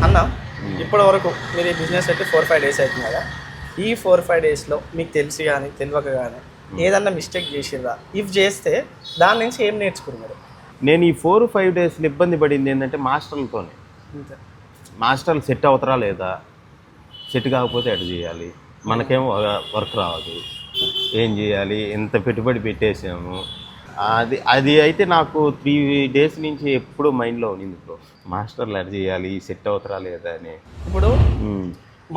అన్న ఇప్పటి వరకు మీరు ఈ బిజినెస్ అయితే 4-5 డేస్ అవుతుంది కదా, ఈ 4-5 డేస్లో మీకు తెలిసి కానీ తెలియక కానీ ఏదన్నా మిస్టేక్ చేసిర్రా? ఇఫ్ చేస్తే దాని నుంచి ఏం నేర్చుకున్నారు? నేను ఈ 4-5 డేస్లో ఇబ్బంది పడింది ఏంటంటే మాస్టర్లతోనే. మాస్టర్లు సెట్ అవుతారా లేదా, సెట్ కాకపోతే ఎటు చేయాలి, మనకేమో వర్క్ రావదు, ఏం చేయాలి, ఎంత పెట్టుబడి పెట్టేసాము. అది అయితే నాకు 3 డేస్ నుంచి ఎప్పుడు మైండ్లో ఉన్నింది బ్రో. మాస్టర్లు ఎటు చేయాలి, సెట్ అవుతారా లేదా అని. ఇప్పుడు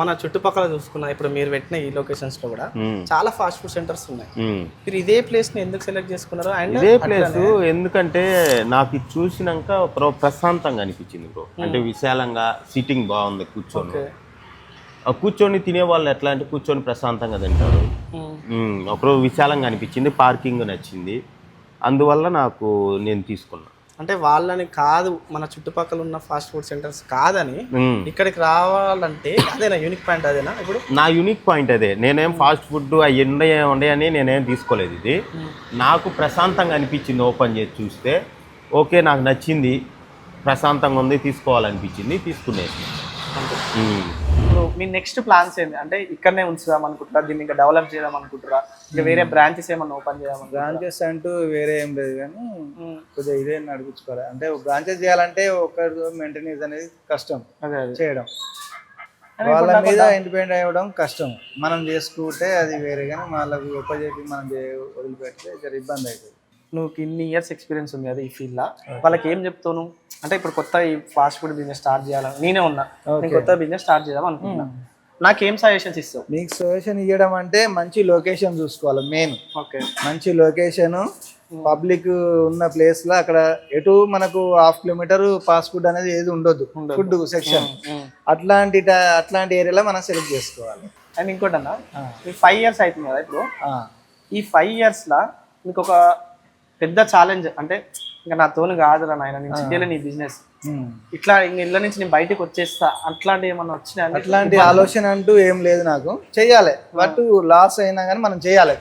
మన చుట్టుపక్కల చూసుకున్నా, ఇప్పుడు మీరు పెట్టిన ఈ లొకేషన్స్లో కూడా చాలా ఫాస్ట్ ఫుడ్ సెంటర్స్ ఉన్నాయి. మీరు ఇదే ప్లేస్ని ఎందుకు సెలెక్ట్ చేసుకున్నారు? అండ్ ఇదే ప్లేస్ ఎందుకంటే నాకు ఇది చూసినాక ప్రశాంతంగా అనిపించింది బ్రో. అంటే విశాలంగా సిట్టింగ్ బాగుంది, కూర్చొని తినే వాళ్ళు ఎట్లా అంటే కూర్చొని ప్రశాంతంగా తింటారు. ఒకరోజు విశాలంగా అనిపించింది, పార్కింగ్ నచ్చింది, అందువల్ల నాకు నేను తీసుకున్నా. అంటే వాళ్ళని కాదు, మన చుట్టుపక్కల ఉన్న ఫాస్ట్ ఫుడ్ సెంటర్స్ కాదని ఇక్కడికి రావాలంటే అదేనా యూనిక్ పాయింట్? అదేనా ఇప్పుడు నా యూనిక్ పాయింట్ అదే. నేనేం ఫాస్ట్ ఫుడ్ అవి ఉండయని నేనేం తీసుకోలేదు. ఇది నాకు ప్రశాంతంగా అనిపించింది. ఓపెన్ చేసి చూస్తే ఓకే, నాకు నచ్చింది, ప్రశాంతంగా ఉంది, తీసుకోవాలనిపించింది, తీసుకునేది. ఇప్పుడు మీ నెక్స్ట్ ప్లాన్స్ ఏంటి? అంటే ఇక్కడనే ఉంచుదాం అనుకుంటారా, దీన్ని ఇంకా డెవలప్ చేద్దాం అనుకుంటారా, ఇంకా వేరే బ్రాంచెస్ ఏమన్నా ఓపెన్ చేద్దాం? బ్రాంచెస్ అంటూ వేరే ఏం లేదు, కానీ కొద్దిగా ఇదే నడిపించుకోవాలి. అంటే బ్రాంచెస్ చేయాలంటే ఒకరు మెయింటెనెన్స్ అనేది కష్టం చేయడం, వాళ్ళ మీద ఇండిపెండెంట్ అవ్వడం కష్టం. మనం చేసుకుంటే అది వేరే, కానీ వాళ్ళకి ఒప్పజెప్పి మనం వదిలిపెడితే జర ఇబ్బంది అవుతుంది. నువ్వు ఇన్ని ఇయర్స్ ఎక్స్పీరియన్స్ ఉంది కదా ఈ ఫీల్డ్లో, వాళ్ళకి ఏం చెప్తాను? అంటే ఇప్పుడు కొత్త ఈ ఫాస్ట్ ఫుడ్ బిజినెస్ స్టార్ట్ చేయాలని నేనే ఉన్నా, నేను కొత్త బిజినెస్ స్టార్ట్ చేద్దాం అనుకుంటున్నా, నాకేం సజెషన్స్ ఇస్తావు? మీకు సజెషన్ ఇవ్వడం అంటే మంచి లొకేషన్ చూసుకోవాలి మెయిన్. ఓకే, మంచి లొకేషన్, పబ్లిక్ ఉన్న ప్లేస్ లో, అక్కడ ఎటు మనకు 1/2 కిలోమీటర్ ఫాస్ట్ ఫుడ్ అనేది ఏది ఉండొద్దు, ఫుడ్ సెక్షన్. అట్లాంటి ఏరియాలో మనం సెలెక్ట్ చేసుకోవాలి. అండ్ ఇంకోటి అన్న, మీకు 5 years అవుతుంది కదా ఇప్పుడు, ఈ 5 yearsలో మీకు ఒక పెద్ద ఛాలెంజ్ అంటే ఇంకా నాతోని కాదురా నాయన, నేను చేయలే నీ బిజినెస్, ఇట్లా ఇళ్ళ నుంచి నేను బయటకు వచ్చేస్తా, అట్లాంటి ఏమన్నా వచ్చినా? అట్లాంటి ఆలోచన అంటూ ఏం లేదు నాకు. చెయ్యాలి, బట్ లాస్ అయినా కానీ మనం చేయాలి.